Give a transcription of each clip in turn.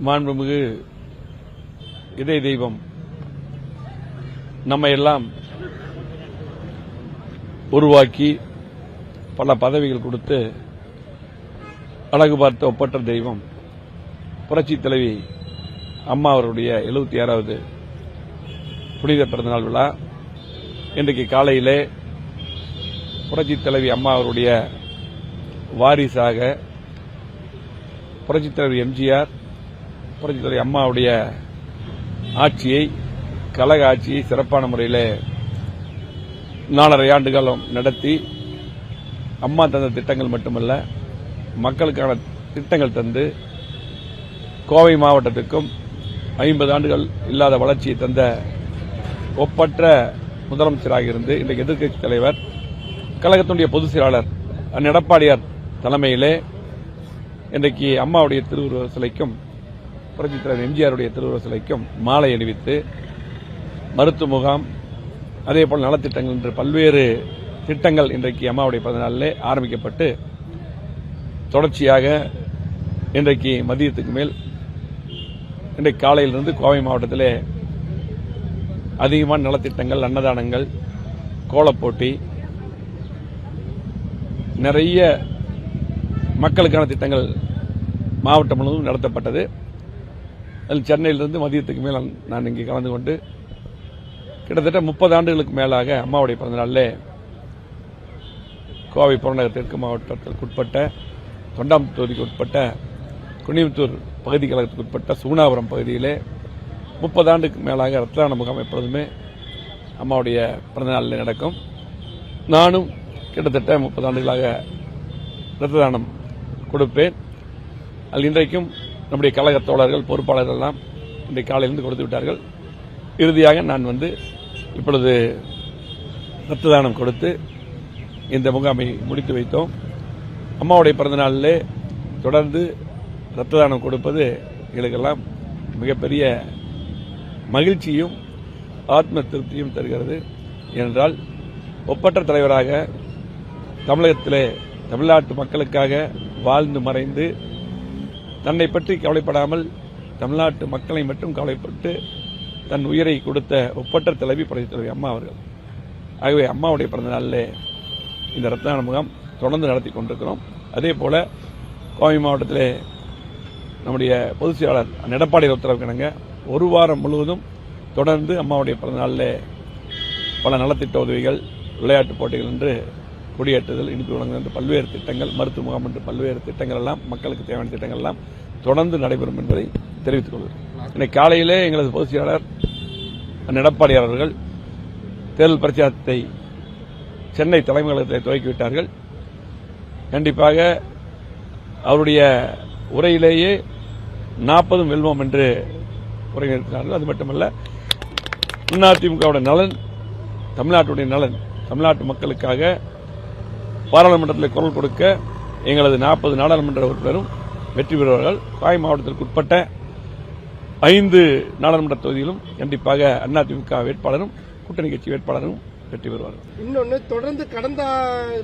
மாண்புமிகு இதய தெய்வம் நம்ம எல்லாம் உருவாக்கி பல பதவிகள் கொடுத்து அழகு பார்த்த ஒப்பற்ற தெய்வம் புரட்சி தலைவி அம்மா அவருடைய 76வது புனித பிறந்தநாள் விழா இன்றைக்கு காலையிலே புரட்சி தலைவி அம்மா அவருடைய வாரிசாக புரட்சி தலைவர் எம்ஜிஆர் புரட்சி தலைவி அம்மாவுடைய ஆட்சியை கழக ஆட்சியை சிறப்பான முறையில் 4.5 ஆண்டு காலம் நடத்தி அம்மா தந்த திட்டங்கள் மட்டுமல்ல மக்களுக்கான திட்டங்கள் தந்து கோவை மாவட்டத்துக்கும் 50 ஆண்டுகள் இல்லாத வளர்ச்சியை தந்த ஒப்பற்ற முதலமைச்சராக இருந்து இன்றைக்கு எதிர்க்கட்சித் தலைவர் கழகத்தினுடைய பொதுச் செயலாளர் எடப்பாடியார் தலைமையிலே இன்றைக்கு அம்மாவுடைய திருவுருவ சிலைக்கும் புரட்சித் தலைவர் எம்ஜிஆருடைய திருவுருவ சிலைக்கும் மாலை அணிவித்து மருத்துவ முகாம் அதேபோல் நலத்திட்டங்கள் என்று பல்வேறு திட்டங்கள் இன்றைக்கு அம்மாவுடைய பிறந்தநாளிலே ஆரம்பிக்கப்பட்டு தொடர்ச்சியாக இன்றைக்கு மதியத்துக்கு மேல் இன்றைக்கு காலையிலிருந்து கோவை மாவட்டத்திலே அதிகமான நலத்திட்டங்கள் அன்னதானங்கள் கோலப்போட்டி நிறைய மக்களுக்கான திட்டங்கள் மாவட்டம் முழுவதும் நடத்தப்பட்டது. அதில் சென்னையிலிருந்து மதியத்துக்கு மேல் நான் இங்கே கலந்து கொண்டு கிட்டத்தட்ட 30 ஆண்டுகளுக்கு மேலாக அம்மாவுடைய பிறந்தநாளிலே கோவை புறநகர் தெற்கு மாவட்டத்திற்கு உட்பட்ட தொண்டாமுத்தூர் தொகுதிக்கு உட்பட்ட குனியமுத்தூர் பகுதி கழகத்துக்கு உட்பட்ட சூனாபுரம் பகுதியிலே 30 ஆண்டுக்கு மேலாக ரத்த தான முகாம் எப்பொழுதுமே அம்மாவுடைய பிறந்தநாளில் நடக்கும். நானும் கிட்டத்தட்ட 30 ஆண்டுகளாக ரத்த தானம் கொடுப்பேன். அதில் இன்றைக்கும் நம்முடைய கழக தோழர்கள் பொறுப்பாளர்கள் எல்லாம் இன்றைக்கு காலையிலிருந்து கொடுத்து விட்டார்கள். இறுதியாக நான் இப்பொழுது ரத்த தானம் கொடுத்து இந்த முகாமை முடித்து வைத்தோம். அம்மாவுடைய பிறந்தநாளிலே தொடர்ந்து ரத்த தானம் கொடுப்பது எங்களுக்கெல்லாம் மிகப்பெரிய மகிழ்ச்சியும் ஆத்ம திருப்தியும் தருகிறது. ஏனென்றால் ஒப்பற்ற தலைவராக தமிழகத்திலே தமிழ்நாட்டு மக்களுக்காக வாழ்ந்து மறைந்து தன்னை பற்றி கவலைப்படாமல் தமிழ்நாட்டு மக்களை மட்டும் கவலைப்பட்டு தன் உயிரை கொடுத்த ஒப்பற்ற தலைவி புரட்சி தலைவி அம்மா அவர்கள். ஆகவே அம்மாவுடைய பிறந்த நாளிலே இந்த ரத்த தான முகாம் தொடர்ந்து நடத்தி கொண்டிருக்கிறோம். அதேபோல கோவை மாவட்டத்திலே நம்முடைய பொதுச் செயலாளர் எடப்பாடி உத்தரவு கிணங்க 1 வாரம் முழுவதும் தொடர்ந்து அம்மாவுடைய பிறந்த நாளிலே பல நலத்திட்ட உதவிகள், விளையாட்டுப் போட்டிகள் என்று கொடியேற்றுதல், இனிப்பு வழங்குதல் என்று பல்வேறு திட்டங்கள், மருத்துவ முகாம் என்று பல்வேறு திட்டங்கள் எல்லாம் மக்களுக்கு தேவையான திட்டங்கள் எல்லாம் தொடர்ந்து நடைபெறும் என்பதை தெரிவித்துக் கொள்கிறேன். இன்னைக்கு காலையிலே எங்களது பொதுச் செயலாளர் எடப்பாடி அவர்கள் தேர்தல் பிரச்சாரத்தை சென்னை தலைமையகத்தை துவக்கிவிட்டார்கள். கண்டிப்பாக அவருடைய உரையிலேயே 40 வெல்வோம் என்று உரையிட்டிருக்கிறார்கள். அது மட்டுமல்ல, அதிமுகவுடைய நலன், தமிழ்நாட்டுடைய நலன், தமிழ்நாட்டு மக்களுக்காக பாராளுமன்றத்தில் குரல் கொடுக்க எங்களது 40 நாடாளுமன்ற உறுப்பினரும் வெற்றி பெறுவார்கள். கோவை மாவட்டத்திற்கு உட்பட்ட 5 நாடாளுமன்ற தொகுதியிலும் கண்டிப்பாக அதிமுக வேட்பாளரும் கூட்டணி கட்சி வேட்பாளரும் வெற்றி பெறுவார்கள். இன்னொன்னு, தொடர்ந்து கடந்த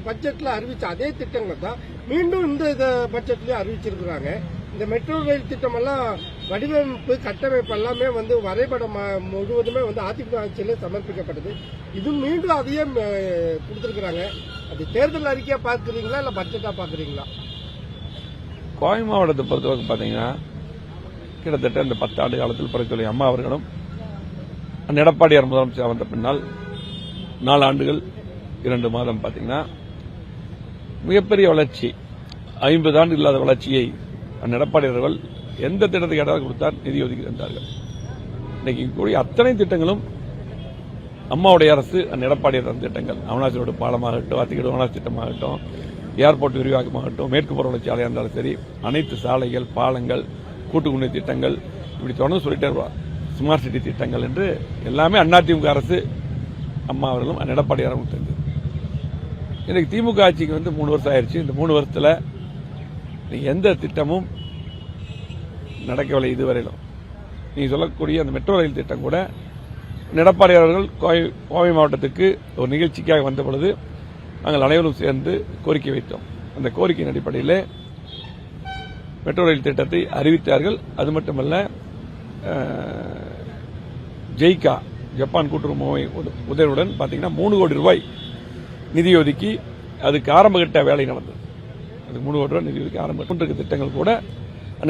பட்ஜெட்ல அறிவிச்ச அதே திட்டங்கள் தான் மீண்டும் இந்த பட்ஜெட்லயும் அறிவிச்சிருக்கிறாங்க. இந்த மெட்ரோ ரயில் திட்டம் எல்லாம் வடிவமைப்பு கட்டமைப்பு எல்லாமே வரைபடம் முழுவதுமே அதிமுக ஆட்சியிலே சமர்ப்பிக்கப்பட்டது. இது மீண்டும் அதையே கொடுத்திருக்கிறாங்க. அது தேர்தல் அறிக்கையா பாக்குறீங்களா இல்ல பட்ஜெட்டா பாக்குறீங்களா? கோவை மாவட்டத்தை பொறுத்தவரைக்கும் பாத்தீங்கன்னா கிட்டத்தட்ட இந்த 10 ஆண்டு காலத்தில் புரட்சி தலைவி அம்மா அவர்களும் எடப்பாடியார் முதலமைச்சர் வந்த பின்னால் 4 ஆண்டுகள் 2 மாதம் பாத்தீங்கன்னா மிகப்பெரிய வளர்ச்சி, 50 ஆண்டு இல்லாத வளர்ச்சியை எடப்பாடி அவர்கள் எந்த திட்டத்தை கேட்டாலும் கொடுத்தார், நிதி ஒதுக்கி தந்தார்கள். இன்னைக்கு கூடிய அத்தனை திட்டங்களும் அம்மாவுடைய அரசு எடப்பாடி திட்டங்கள், அவனாசிரோடு பாலமாகட்டும், அத்திக்கடு அவனாசி திட்டமாகட்டும், ஏர்போர்ட் விரிவாக்கமாகட்டும், மேற்கு புறவளர்ச்சி சாலையாக இருந்தாலும் சரி, அனைத்து சாலைகள், பாலங்கள், கூட்டுக்குடிநீர் திட்டங்கள், இப்படி தொடர்ந்து சொல்லிட்டே வருவார். ஸ்மார்ட் சிட்டி திட்டங்கள் என்று எல்லாமே அதிமுக அரசு அம்மா அவர்களும் எடப்பாடி அவர்களும் தெரிஞ்சது. இன்னைக்கு திமுக ஆட்சிக்கு 3 வருஷம் ஆயிடுச்சு. இந்த 3 வருஷத்துல எந்த திட்டமும் நடக்கவில்லை இதுவரையிலும். நீங்க சொல்லக்கூடிய அந்த மெட்ரோ ரயில் திட்டம் கூட எடப்பாடி அவர்கள் கோவை மாவட்டத்துக்கு ஒரு நிகழ்ச்சிக்காக வந்த பொழுது நாங்கள் அனைவரும் சேர்ந்து கோரிக்கை வைத்தோம். அந்த கோரிக்கையின் அடிப்படையில் மெட்ரோ ரயில் திட்டத்தை அறிவித்தார்கள். அது மட்டுமல்ல, ஜெய்கா ஜப்பான் கூட்டுறவு உதவியுடன் பார்த்தீங்கன்னா 3 கோடி ரூபாய் நிதி ஒதுக்கி அதுக்கு ஆரம்பகட்ட வேலை நடந்தது. அதுக்கு 3 கோடி ரூபாய் நிதி ஒதுக்கி ஆரம்ப திட்டங்கள் கூட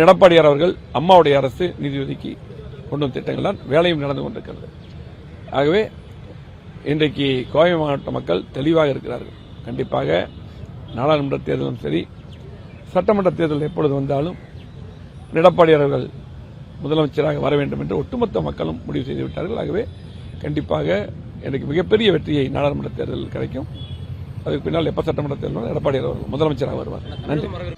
எடப்பாடியார் அவர்கள் அம்மாவுடைய அரசு நிதி ஒதுக்கி கொண்டு வந்த திட்டங்கள் தான் வேலையும் நடந்து கொண்டிருக்கிறது. ஆகவே இன்றைக்கு கோவை மாவட்ட மக்கள் தெளிவாக இருக்கிறார்கள். கண்டிப்பாக நாடாளுமன்ற தேர்தலும் சரி, சட்டமன்ற தேர்தல் எப்பொழுது வந்தாலும் எடப்பாடியார் அவர்கள் முதலமைச்சராக வர வேண்டும் என்று ஒட்டுமொத்த மக்களும் முடிவு செய்துவிட்டார்கள். ஆகவே கண்டிப்பாக எனக்கு மிகப்பெரிய வெற்றியை நாடாளுமன்ற தேர்தலில் கிடைக்கும். அதுக்கு பின்னால் எப்ப சட்டமன்ற தேர்தல் எடப்பாடியார் அவர்கள் முதலமைச்சராக வருவார். நன்றி.